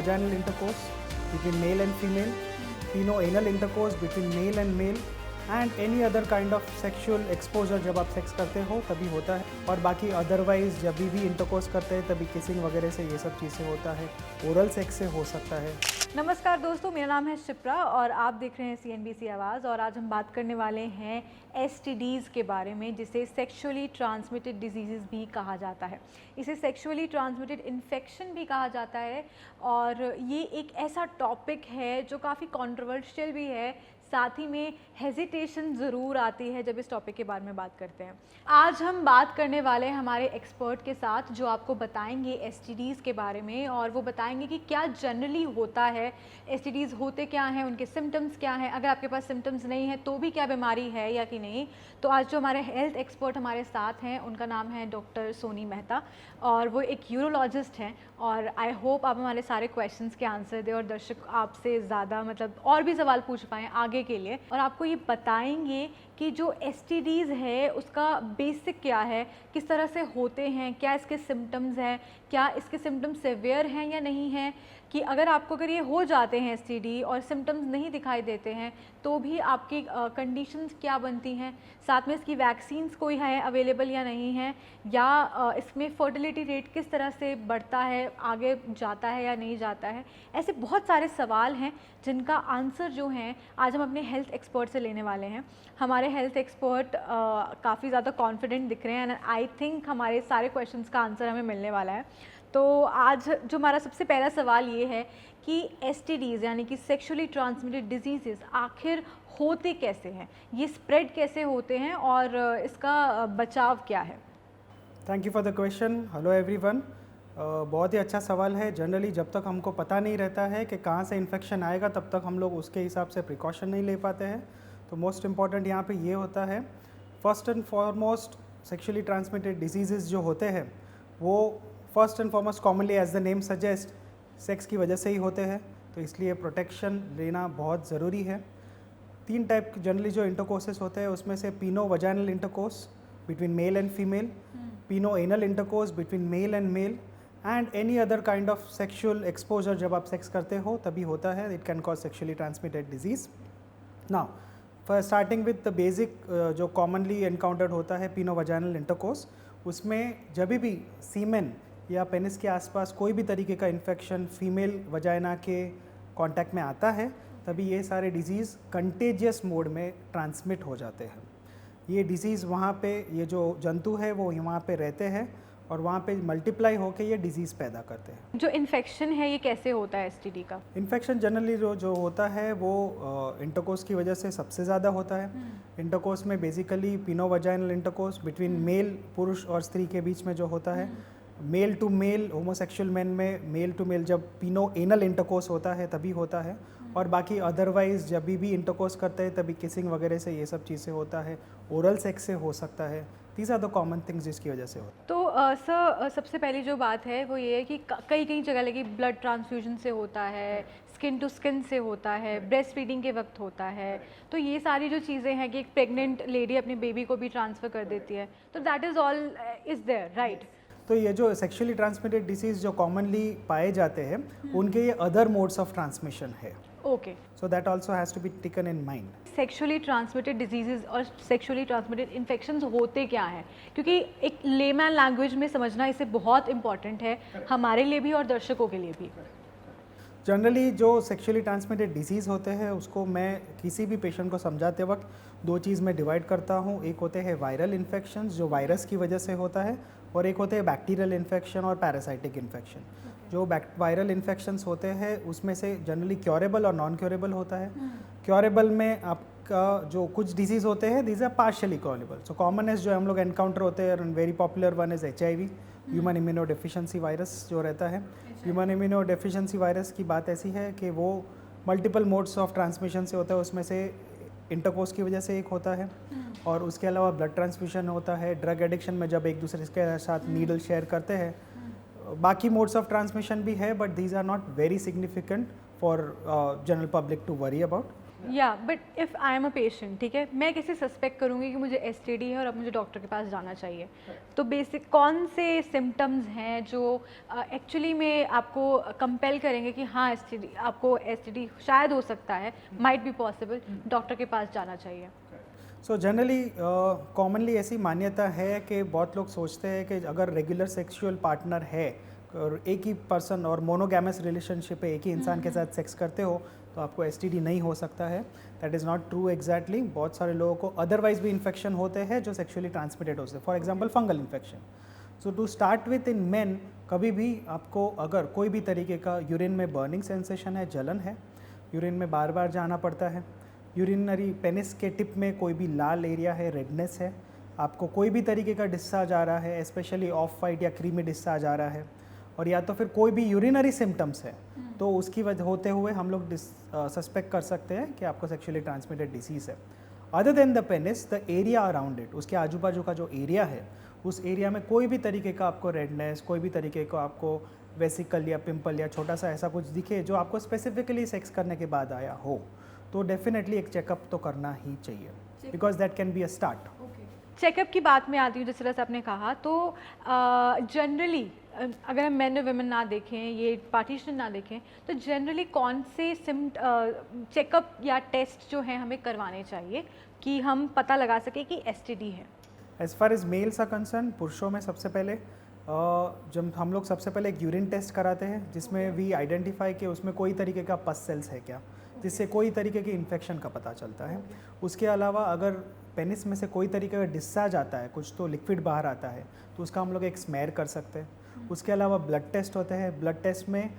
vaginal intercourse between male and female, penoanal intercourse between male and male, and any other kind of sexual exposure जब आप sex करते हो तभी होता है, और बाकी अदरवाइज जब भी इंटरकोर्स करते हैं तभी किसिंग वगैरह से ये सब चीज़ें होता है, ओरल सेक्स से हो सकता है। नमस्कार दोस्तों, मेरा नाम है शिप्रा और आप देख रहे हैं CNBC आवाज़। और आज हम बात करने वाले हैं STDs के बारे में, जिसे सेक्सुअली ट्रांसमिटेड डिजीज़ भी कहा जाता है। इसे सेक्सुअली ट्रांसमिटेड इन्फेक्शन भी कहा जाता है, और ये एक ऐसा टॉपिक है जो काफ़ी कंट्रोवर्शियल भी है, साथ ही में हेजिटेशन ज़रूर आती है जब इस टॉपिक के बारे में बात करते हैं। आज हम बात करने वाले हैं हमारे एक्सपर्ट के साथ, जो आपको बताएंगे STDs के बारे में, और वो बताएंगे कि क्या जनरली होता है, STDs होते क्या हैं, उनके सिम्टम्स क्या हैं, अगर आपके पास सिम्टम्स नहीं है तो भी क्या बीमारी है या कि नहीं। तो आज जो हमारे हेल्थ एक्सपर्ट हमारे साथ हैं उनका नाम है डॉक्टर सोनी मेहता, और वो एक यूरोलॉजिस्ट हैं, और आई होप आप हमारे सारे क्वेश्चंस के आंसर दें और दर्शक आपसे ज़्यादा और भी सवाल पूछ पाएँ आगे के लिए, और आपको ये बताएंगे कि जो STDs है उसका बेसिक क्या है, किस तरह से होते हैं, क्या इसके सिम्टम्स हैं, क्या इसके सिम्टम्स सिवियर हैं या नहीं हैं, कि अगर ये हो जाते हैं STD और सिम्टम्स नहीं दिखाई देते हैं तो भी आपकी कंडीशंस क्या बनती हैं, साथ में इसकी वैक्सीन्स कोई है अवेलेबल या नहीं है, या इसमें फर्टिलिटी रेट किस तरह से बढ़ता है, आगे जाता है या नहीं जाता है। ऐसे बहुत सारे सवाल हैं जिनका आंसर जो हैं आज हम अपने हेल्थ एक्सपर्ट से लेने वाले हैं। हमारे हेल्थ एक्सपर्ट काफ़ी ज़्यादा कॉन्फिडेंट दिख रहे हैं, एंड आई थिंक हमारे सारे क्वेश्चंस का आंसर हमें मिलने वाला है। तो आज जो हमारा सबसे पहला सवाल ये है कि STDs यानी कि सेक्सुअली ट्रांसमिटेड डिजीज़ आखिर होते कैसे हैं, ये स्प्रेड कैसे होते हैं, और इसका बचाव क्या है। Thank you for the question. Hello everyone. बहुत ही अच्छा सवाल है। जनरली जब तक हमको पता नहीं रहता है कि कहाँ से इन्फेक्शन आएगा तब तक हम लोग उसके हिसाब से प्रिकॉशन नहीं ले पाते हैं। तो मोस्ट इम्पॉर्टेंट यहाँ पे ये होता है, first and foremost sexually transmitted disease जो होते हैं वो first and foremost commonly as the name suggest sex की वजह से ही होते हैं, तो इसलिए प्रोटेक्शन लेना बहुत ज़रूरी है। 3 टाइप जनरली जो इंटरकोर्सेस होते हैं उसमें से peno vaginal intercourse between male and female, peno anal intercourse between male and male, and any other kind of sexual exposure जब आप सेक्स करते हो तभी होता है। It can cause sexually transmitted disease. Now for starting with the basic जो commonly encountered होता है पीनो वजाइनल इंटरकोर्स, उसमें जब भी सीमेन या पेनिस के आसपास कोई भी तरीके का इन्फेक्शन फीमेल वजाइना के कांटेक्ट में आता है तभी ये सारे डिजीज़ कंटेजियस मोड में ट्रांसमिट हो जाते हैं। ये डिजीज़ वहाँ पे, ये जो जंतु है वो वहाँ पे रहते हैं और वहाँ पे मल्टीप्लाई होकर ये डिजीज़ पैदा करते हैं। जो इन्फेक्शन है ये कैसे होता है STD का? इन्फेक्शन जनरली जो होता है वो इंटरकोर्स की वजह से सबसे ज़्यादा होता है। इंटरकोर्स में basically peno vaginal intercourse between male, पुरुष और स्त्री के बीच में जो होता है, male to male homosexual man में मेल टू मेल जब पीनो एनल इंटरकोर्स होता है तभी होता है, और बाकी अदरवाइज जब भी इंटरकोर्स करते हैं तभी किसिंग वगैरह से ये सब चीज़ें होता है, ओरल सेक्स से हो सकता है। These are the common things जिसकी वजह से होता है। तो सर सबसे पहली जो बात है वो ये है कि कई जगह लगी ब्लड ट्रांसफ्यूजन से होता है, स्किन टू स्किन से होता है, ब्रेस्ट फीडिंग के वक्त होता है, तो ये सारी जो चीज़ें हैं कि एक प्रेग्नेंट लेडी अपने बेबी को भी ट्रांसफ़र कर देती है, तो that is all is there, right? तो ये जो सेक्सुअली ट्रांसमिटेड डिसीज़ जो कॉमनली पाए जाते हैं उनके ये अदर मोड्स ऑफ ट्रांसमिशन है। Okay, so that also has to be taken in mind. Sexually transmitted disease और सेक्सुअली ट्रांसमिटेड इन्फेक्शंस होते क्या हैं, क्योंकि एक लेमैन लैंग्वेज में समझना इसे बहुत इंपॉर्टेंट है हमारे लिए भी और दर्शकों के लिए भी। जनरली जो सेक्सुअली ट्रांसमिटेड डिजीज़ होते हैं उसको मैं किसी भी पेशेंट को समझाते वक्त 2 चीज़ में डिवाइड करता हूँ। एक होते हैं वायरल इन्फेक्शंस जो वायरस की वजह से होता है, और एक होते हैं बैक्टीरियल इन्फेक्शन और पैरासाइटिक इन्फेक्शन। जो वायरल इन्फेक्शंस होते हैं उसमें से जनरली क्योरेबल और नॉन क्योरेबल होता है। क्योरेबल में आपका जो कुछ डिजीज़ होते हैं these are partially curable. So commonest जो हम लोग एनकाउंटर होते हैं, very popular one is HIV, human immunodeficiency virus जो रहता है। ह्यूमन इम्यूनो डेफिशिएंसी वायरस की बात ऐसी है कि वो मल्टीपल मोड्स ऑफ ट्रांसमिशन से होता है, उसमें से इंटरकोर्स की वजह से एक होता है, और उसके अलावा ब्लड ट्रांसफ्यूजन होता है, ड्रग एडिक्शन में जब एक दूसरे के साथ नीडल शेयर करते हैं, बाकी मोड्स ऑफ ट्रांसमिशन भी है, but these are not very significant for general public to worry about. या but if I am a patient, ठीक है, मैं कैसे सस्पेक्ट करूँगी कि मुझे एसटीडी है और अब मुझे डॉक्टर के पास जाना चाहिए? तो बेसिक कौन से सिम्टम्स हैं जो एक्चुअली में आपको कंपेल करेंगे कि हाँ एसटीडी, आपको एसटीडी शायद हो सकता है, माइट बी पॉसिबल, डॉक्टर के पास जाना चाहिए? सो जनरली कॉमनली ऐसी मान्यता है कि बहुत लोग सोचते हैं कि अगर रेगुलर सेक्सुअल पार्टनर है और एक ही पर्सन और मोनोगैमस रिलेशनशिप है, एक ही इंसान के साथ सेक्स करते हो तो आपको एसटीडी नहीं हो सकता है। That is not true exactly. बहुत सारे लोगों को अदरवाइज भी इन्फेक्शन होते हैं जो सेक्सुअली ट्रांसमिटेड होते हैं, for example fungal infection. So to start with in men, कभी भी आपको अगर कोई भी तरीके का यूरिन में बर्निंग सेंसेशन है, जलन है, यूरिन में बार बार जाना पड़ता है, यूरिनरी पेनिस के टिप में कोई भी लाल एरिया है, रेडनेस है, आपको कोई भी तरीके का डिस्चार्ज आ रहा है, स्पेशली ऑफ वाइट या क्रीमी डिस्चार्ज आ रहा है, और या तो फिर कोई भी यूरिनरी सिम्टम्स है, तो उसकी वजह होते हुए हम लोग सस्पेक्ट कर सकते हैं कि आपको सेक्सुअली ट्रांसमिटेड डिसीज़ है। Other than the penis, the area around it, उसके आजू बाजू का जो एरिया है, उस एरिया में कोई भी तरीके का आपको रेडनेस, कोई भी तरीके का आपको वेसिकल या पिंपल या छोटा सा ऐसा कुछ दिखे जो आपको स्पेसिफिकली सेक्स करने के बाद आया हो, तो डेफिनेटली एक चेकअप तो करना ही चाहिए, because that can be a start. Checkup की बात में आती हूँ, जिस तरह से आपने कहा, तो जनरली अगर हम मैन और वुमेन ना देखें, ये पार्टीशन ना देखें, तो जनरली कौन से चेकअप या टेस्ट जो हैं हमें करवाने चाहिए कि हम पता लगा सकें कि एसटीडी है? As far as males are concern, पुरुषों में सबसे पहले जब हम लोग सबसे पहले एक यूरिन टेस्ट कराते हैं जिसमें वी आइडेंटिफाई कि उसमें कोई तरीके का पस सेल्स है क्या, जिससे कोई तरीके की इन्फेक्शन का पता चलता है। उसके अलावा अगर पेनिस में से कोई तरीके का डिस्चार्ज आता है, कुछ तो लिक्विड बाहर आता है, तो उसका हम लोग एक स्मेयर कर सकते हैं। उसके अलावा ब्लड टेस्ट होते हैं, ब्लड टेस्ट में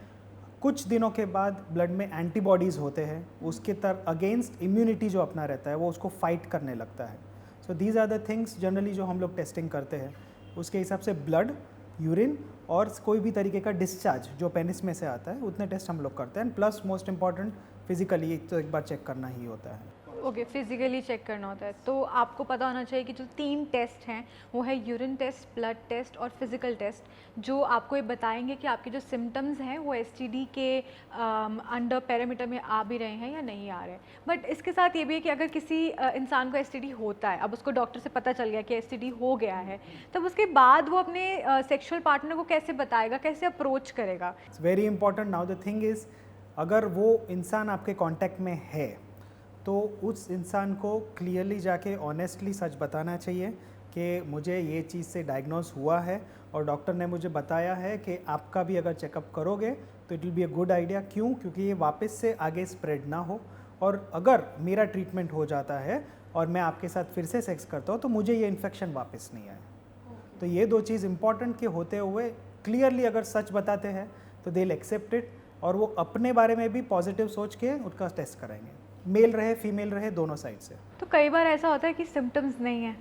कुछ दिनों के बाद ब्लड में एंटीबॉडीज़ होते हैं, उसके अगेंस्ट इम्यूनिटी जो अपना रहता है वो उसको फाइट करने लगता है। So these are the things generally जो हम लोग टेस्टिंग करते हैं। उसके हिसाब से ब्लड, यूरिन और कोई भी तरीके का डिस्चार्ज जो पेनिस में से आता है, उतने टेस्ट हम लोग करते हैं। प्लस मोस्ट इंपॉर्टेंट फिजिकली तो एक बार चेक करना ही होता है। ओके, फिजिकली चेक करना होता है। तो आपको पता होना चाहिए कि जो 3 टेस्ट हैं वो है यूरिन टेस्ट, ब्लड टेस्ट और फिजिकल टेस्ट, जो आपको ये बताएंगे कि आपके जो सिम्टम्स हैं वो एसटीडी के अंडर पैरामीटर में आ भी रहे हैं या नहीं आ रहे हैं। बट इसके साथ ये भी है कि अगर किसी इंसान को एसटीडी होता है, अब उसको डॉक्टर से पता चल गया कि एसटीडी हो गया है, तब उसके बाद वो अपने सेक्शुअल पार्टनर को कैसे बताएगा, कैसे अप्रोच करेगा? It's very important. Now the thing is, अगर वो इंसान आपके कांटेक्ट में है तो उस इंसान को क्लियरली जाके ऑनेस्टली सच बताना चाहिए कि मुझे ये चीज़ से डायग्नोज हुआ है और डॉक्टर ने मुझे बताया है कि आपका भी अगर चेकअप करोगे तो it will be a good idea. क्यों? क्योंकि ये वापस से आगे स्प्रेड ना हो, और अगर मेरा ट्रीटमेंट हो जाता है और मैं आपके साथ फिर से सेक्स करता हूँ तो मुझे ये इन्फेक्शन वापस नहीं आए। तो ये 2 चीज़ इंपॉर्टेंट के होते हुए क्लियरली अगर सच बताते हैं तो दे विल एक्सेप्ट इट, और वो अपने बारे में भी पॉजिटिव सोच के उसका टेस्ट कराएंगे, मेल रहे फीमेल रहे, दोनों साइड से। तो कई बार ऐसा होता है कि सिम्टम्स नहीं है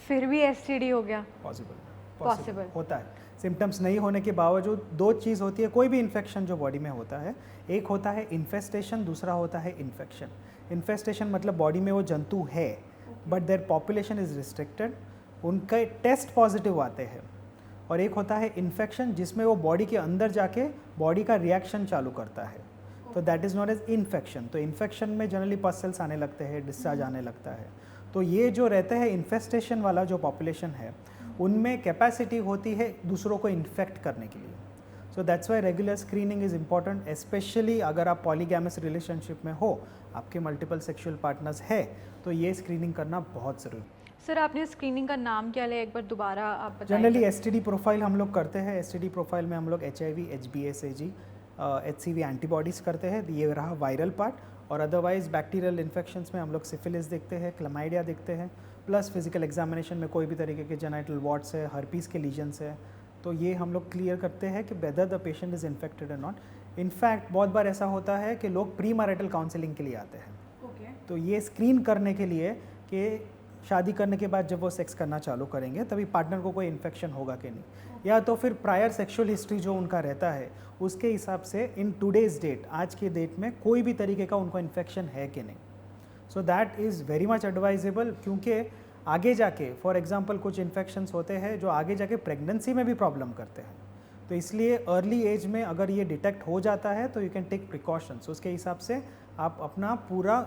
फिर भी एसटीडी हो गया। पॉसिबल होता है। सिम्टम्स नहीं होने के बावजूद 2 चीज़ होती है कोई भी इन्फेक्शन जो बॉडी में होता है। एक होता है इन्फेस्टेशन, दूसरा होता है इन्फेक्शन। इन्फेस्टेशन मतलब बॉडी में वो जंतु है but their population is restricted, उनके टेस्ट पॉजिटिव आते हैं। और एक होता है इन्फेक्शन जिसमें वो बॉडी के अंदर जाके बॉडी का रिएक्शन चालू करता है, तो that is not as infection. तो इन्फेक्शन में जनरली पस सेल्स आने लगते हैं, डिस्चार्ज आने लगता है। तो ये जो रहते हैं इन्फेस्टेशन वाला जो पॉपुलेशन है, उनमें कैपेसिटी होती है दूसरों को इन्फेक्ट करने के लिए। So that's why regular screening is important, specially अगर आप पॉलीगैमस रिलेशनशिप में हो, आपके मल्टीपल सेक्सुअल पार्टनर्स है, तो ये स्क्रीनिंग करना बहुत ज़रूरी है। सर, आपने स्क्रीनिंग का नाम क्या लिया, एक बार दोबारा आप बताइए। जनरली एसटीडी प्रोफाइल हम लोग करते हैं। एसटीडी प्रोफाइल में हम लोग HIV, HBsAg, HCV एंटीबॉडीज़ करते हैं, ये रहा वायरल पार्ट। और अदरवाइज बैक्टीरियल इन्फेक्शंस में हम लोग सिफिलिस देखते हैं, क्लमाइडिया देखते हैं, प्लस फिजिकल एग्जामिनेशन में कोई भी तरीके के जेनाइटल वॉर्ट्स है, हर्पीस के लीजन्स है, तो ये हम लोग क्लियर करते हैं कि whether the patient is infected और नॉट। इनफैक्ट बहुत बार ऐसा होता है कि लोग प्री मैरिटल काउंसलिंग के लिए आते हैं। तो ये स्क्रीन करने के लिए कि शादी करने के बाद जब वो सेक्स करना चालू करेंगे तभी पार्टनर को कोई इन्फेक्शन होगा कि नहीं, या तो फिर प्रायर सेक्सुअल हिस्ट्री जो उनका रहता है उसके हिसाब से इन टुडेज़ डेट, आज के डेट में कोई भी तरीके का उनको इन्फेक्शन है कि नहीं। So that is very much advisable, क्योंकि आगे जाके फॉर एग्जांपल कुछ इन्फेक्शंस होते हैं जो आगे जाके प्रेगनेंसी में भी प्रॉब्लम करते हैं। तो इसलिए अर्ली एज में अगर ये डिटेक्ट हो जाता है तो यू कैन टेक प्रिकॉशंस, उसके हिसाब से आप अपना पूरा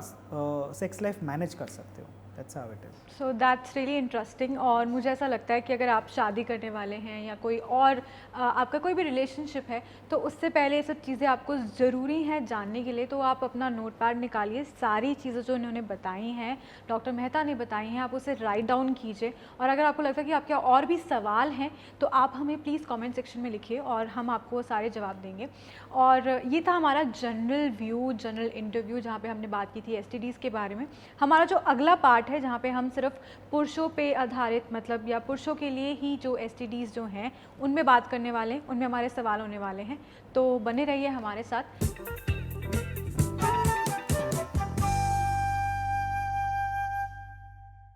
सेक्स लाइफ मैनेज कर सकते हो। That's how it is. So that's really interesting. और मुझे ऐसा लगता है कि अगर आप शादी करने वाले हैं या कोई और आपका कोई भी रिलेशनशिप है, तो उससे पहले ये सब चीज़ें आपको ज़रूरी हैं जानने के लिए। तो आप अपना नोट पैड निकालिए, सारी चीज़ें जो इन्होंने बताई हैं, डॉक्टर मेहता ने बताई हैं, आप उसे राइट डाउन कीजिए। और अगर आपको लगता है कि आपके और भी सवाल हैं, तो आप हमें प्लीज़ कमेंट सेक्शन में लिखिए और हम आपको वो सारे जवाब देंगे। और ये था हमारा जनरल व्यू, जनरल इंटरव्यू, जहाँ पे हमने बात की थी एसटीडीज़ के बारे में। हमारा जो अगला पार्ट है, जहाँ पे हम सिर्फ पुरुषों पे आधारित, मतलब या पुरुषों के लिए ही जो एसटीडीज़ जो हैं उनमें बात करने वाले हैं, उनमें हमारे सवाल होने वाले हैं। तो बने रहिए हमारे साथ।